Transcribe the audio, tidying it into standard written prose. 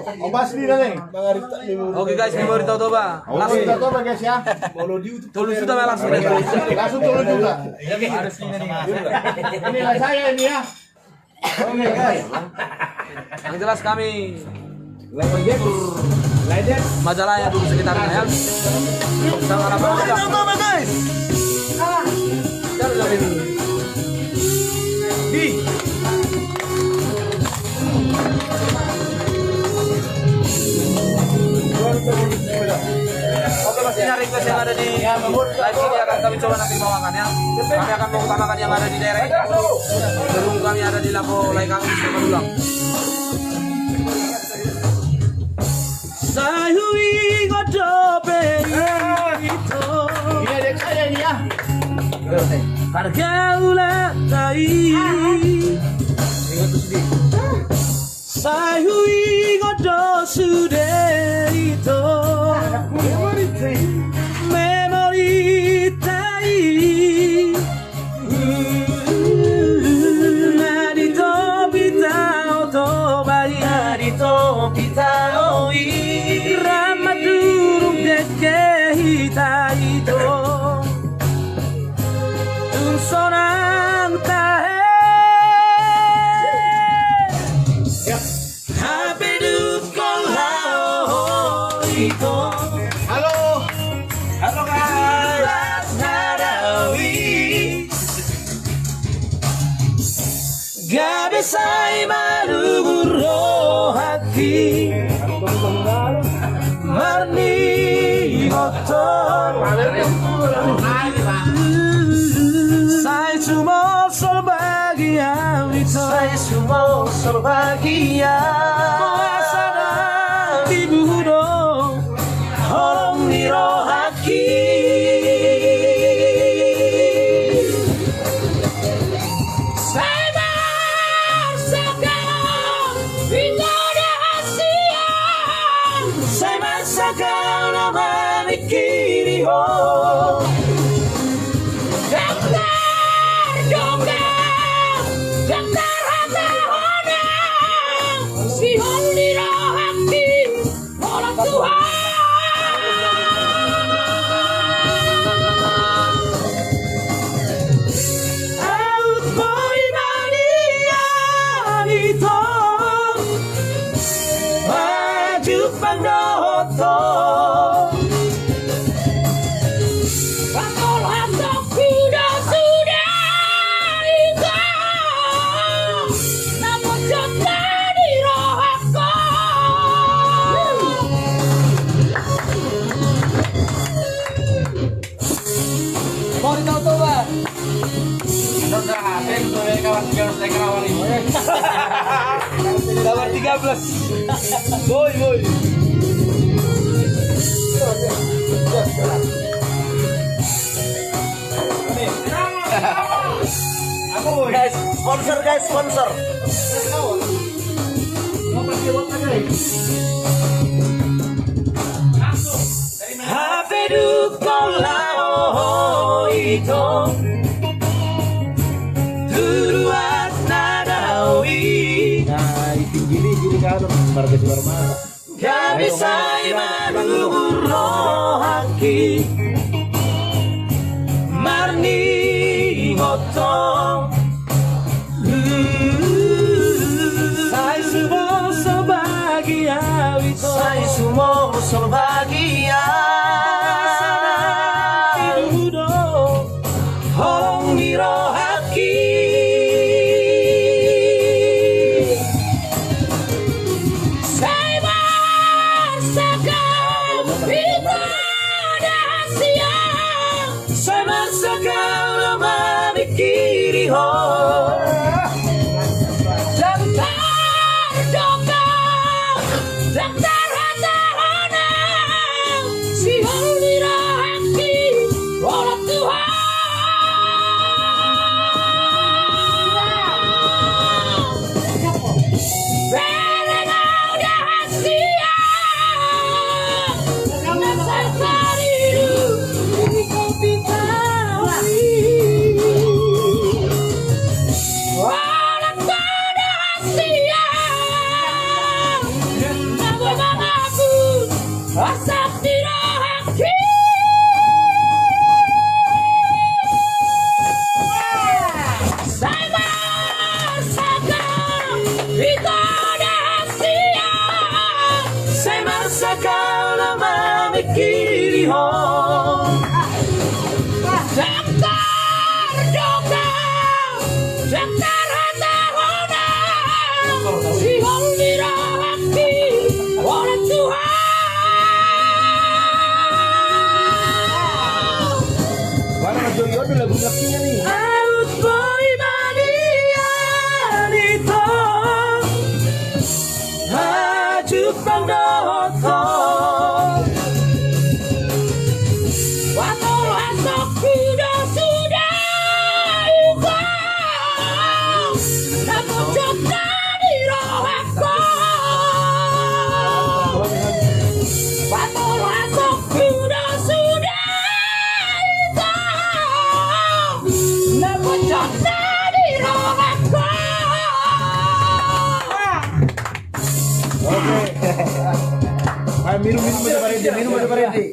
Obas di nih. Oke guys, memori Toba. Langsung Toba guys ya. Tulus sudah langsung. Langsung tulus juga. Ini lah saya ini ya. Oke guys. Yang jelas kami majalahnya dulu sekitarnya ya. Sama harapan kita. Toba guys. Di Oke mas, ini request yang ada di live ini akan kami coba nanti bawakan ya. Kami akan mengutamakan yang ada di daerah ini. Sebelum kami ada di lapo live kami bisa berulang. Sayui godobe itu. ini adik saya ini ya. Pergaulan tai. Sayui godo sude itu. Memori tai. Narito pitao to baya narito pitao i. Ramadurung deke hitai to. Sonang tahe Habidut kolao ito. Halo. Halo guys. Narawi Gabi say maluguro hati Marni motor Saya semua sebahagia Saya semua sebahagia Puasa dan ibu Holong nirohaki Saya masakan Bintangnya Asia Saya masakan nama mikiri ho Kawan 13. Boy. Guys, sponsor. Habidut kolao ito. Turuat nadawi. Nah, itu gini kan marga Sumarma. Gabi say maluguro haki Marni ngotong Saya semua sebahagia Saya semua sebahagia Ibu Holong nirohaki Cupang Waktu esok sudah juga namun cinta di rohku. Waktu esok sudah juga namun cinta di rohku. Oke. Minum aja Pak Redi, minum aja Pak Redi.